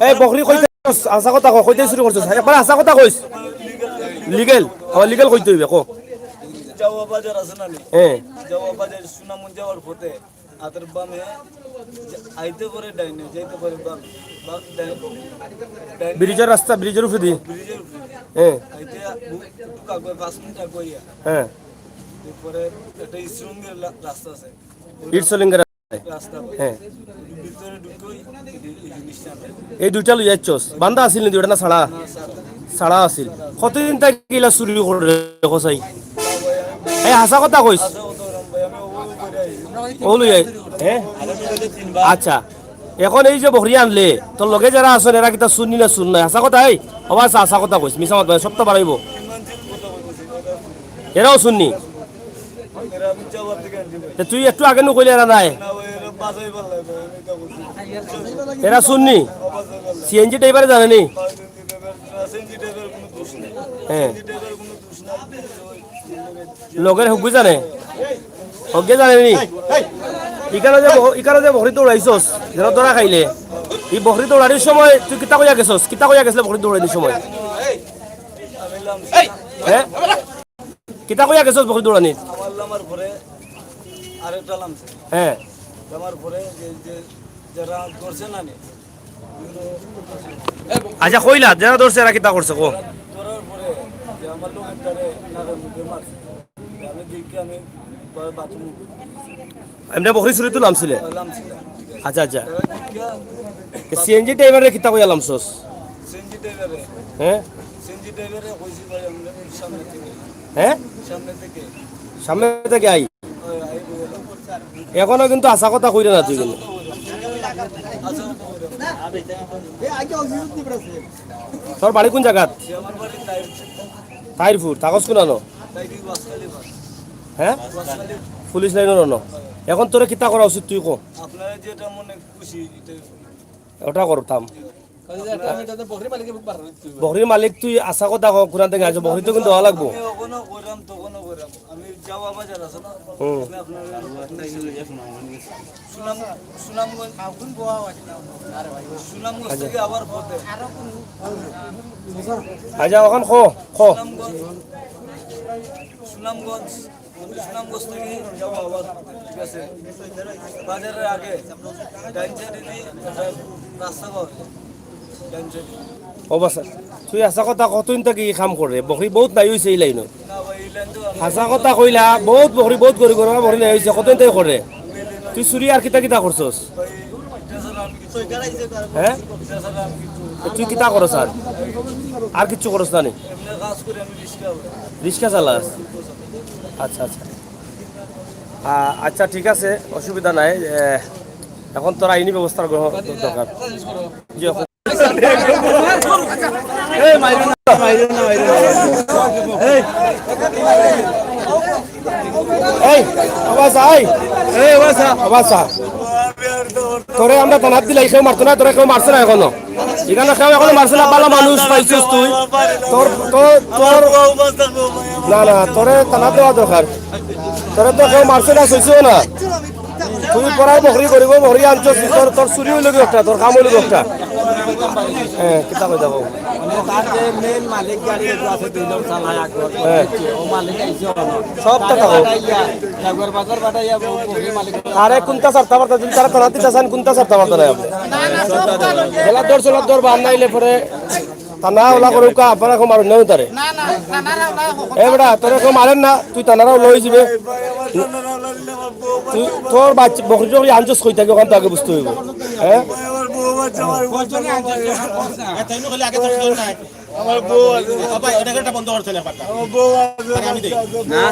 এই বকরি কইতে আসা কথা কইতে শুরু করছিস একবার আসা কথা কইস লিগেল লিগেল কইতে হইবে কো যাওয়া বাজার আছে না হ্যাঁ যাওয়া বাজার সুনামগঞ্জ যাওয়ার পথে আতর বামে আইতে পারে ডাইনে যাইতে পারে বাম বাম ডাইনে ব্রিজের রাস্তা ব্রিজের উপরে দিয়ে ব্রিজের উপরে হ্যাঁ আইতে কাগজ 5 মিনিট আগে হ্যাঁ এরপরে একটা ইসরঙ্গের রাস্তা আছে ইটসলিঙ্গের রাস্তা হ্যাঁ ভিতরে ঢুকই এই জিনিসটা এই দুইটা লই যাচ্ছস বান্দা আছিল নি ওটা না ছাড়া ছাড়া আছিল কতদিন তাই কিলা চুরি করে কসাই এই হাসা কথা কইস ও লই যাই হ্যাঁ আচ্ছা এখন এই যে বকরি আনলে তোর লগে যারা আছেন এরা কিতা শুনি না শুন নাই হাসা কথা এই অবাস হাসা কথা কইস মিছা মত সপ্তাহ বাড়াইব এরাও শুননি এরা আমি যাওয়ার দিকে আনছি তুই একটু আগে নু কইলে এরা নাই না ওই এরা বাজাই পারলাই আমি কা বলছি এরা শুননি সিএনজি ড্রাইভারে জানে নি সেনজি ড্রাইভার কোনো দোষ নেই হ্যাঁ সেনজি ড্রাইভার কোনো দোষ নাই লগের হুকবি জানে হকে জানে নি ইকানো যে বকরি দৌড়াইছস যেন তোরা খাইলে এই বকরি দৌড়ানির সময় তুই কিতা কইয়া গেছস কিতা কইয়া গেছলে বকরি দৌড়ানির সময় আমি লাম হ্যাঁ কিতা কইয়া গেছস বকরি দৌড়ানির আমার লামার পরে আরেকটা লামছে হ্যাঁ লামার পরে যে যারা করছে না নি আচ্ছা কইলা যারা ধরছে এরা কিতা করছে কো করার পরে যে আমার লোক একটারে নাগের মুখে মারছে আমি দেখি আমি বাথরুম এমনি বকরি চুরি তো নামছিলে লামছিলাম আচ্ছা আচ্ছা সিএনজি ড্রাইভারে কিতা কইয়া লামছস সেনজি ড্রাইভারে হ্যাঁ সেনজি ড্রাইভারে কইছি ভাই আমরা সামনে থেকে হ্যাঁ সামনে থেকে সামনে থেকে আই আই বলে এখনো কিন্তু আশা কথা কইরে না তুই কিন্তু তোর বাড়ি কোন জায়গাত আমার বাড়ি টাইপ তাইরপুর কাগজ কোনানো টাইপি ওয়াসখালি বাস হ্যাঁ ওয়াসখালি পুলিশ লাইনের ন এখন তোরে কিতা করা উচিত তুই কো আপনারা যেটা মনে খুশি এটাই ওটা করতাম বকরির মালিক তুই আশা কথা কোরআন থেকে আছো বকরি তো কিন্তু হওয়া লাগবো আমি ওখানে কইরাম তখনও কইরাম আমি যাওয়া বাজার আছে না আপনার সুনামগঞ্জ থেকে আবার পথে আচ্ছা এখন খো খো সুনামগঞ্জ সুনামগঞ্জ থেকে যাওয়া আবার ঠিক আছে বাজারের আগে ডাইন সাইডে একটা রাস্তা পাওয়া যায় ডাইন সাইডে অবস্থা তুই আশা কথা কতদিন থেকে কাম করে বকরি বহুত নাই হয়েছে এই লাইনত না ভাই এই লাইন তো হাসা কথা কইলা বহুত বকরি বহুত গরি গরি বকরি নাই হয়েছে কতদিন থেকে করে তুই চুরি আর কিতা কিতা করছস ভাই এটা ছাড়া আমি কিছু হ্যাঁ এটা ছাড়া আমি কিছু তুই কিতা করস আর কিচ্ছু করস না নি এমনি কাজ করে আমি রিক্সা রিক্সা চালাস আচ্ছা আচ্ছা আচ্ছা ঠিক আছে অসুবিধা নাই এখন তোর আইনি ব্যবস্থার গ্রহণ দরকার জি তোরে আমরা থানার দিলাই কেউ মারতো না তোরা কেউ মারছে না এখনো এখানে কেউ এখনো মারছে না ভালো মানুষ পাইছিস তুই তোর তোর না না তোরে থানা দেওয়া দরকার তোরে তো কেউ মারছে না সইছেও না তুই পড়াই বকরি করিব বকরি আনছস তোর তোর চুরি হইল একটা তোর কাম হইল একটা হ্যাঁ কিতা কই যাবো তার যে মেন মালিক গাড়ি আছে দুই লোক চালায় আকবর ও মালিক আইছে সব টাকা একবার বাজার বাটাইয়া বকরি মালিক আরে কোনটা সারতা পারতা তুমি তারা থানাতে চাসান কোনটা সারতা পারতা না আপনি চলা দর বান নাইলে পরে থানা ওলা করু কা আপনারা কো মারুন না তারে না না থানারা ওলা এ বেটা তোরে কো মারেন না তুই থানারাও লই যাবে তুই তোর বাচ্চা বকরি বকরি আনছস কই থাকি ওখান থেকে বুঝতে হইব হ্যাঁ আমার বউ বাচ্চা আমার তাইনো খালি আগে তো নাই আমার বউ আছে বাবা এটা বন্ধ করতে না পারতা আমার বউ আছে আমি দেই না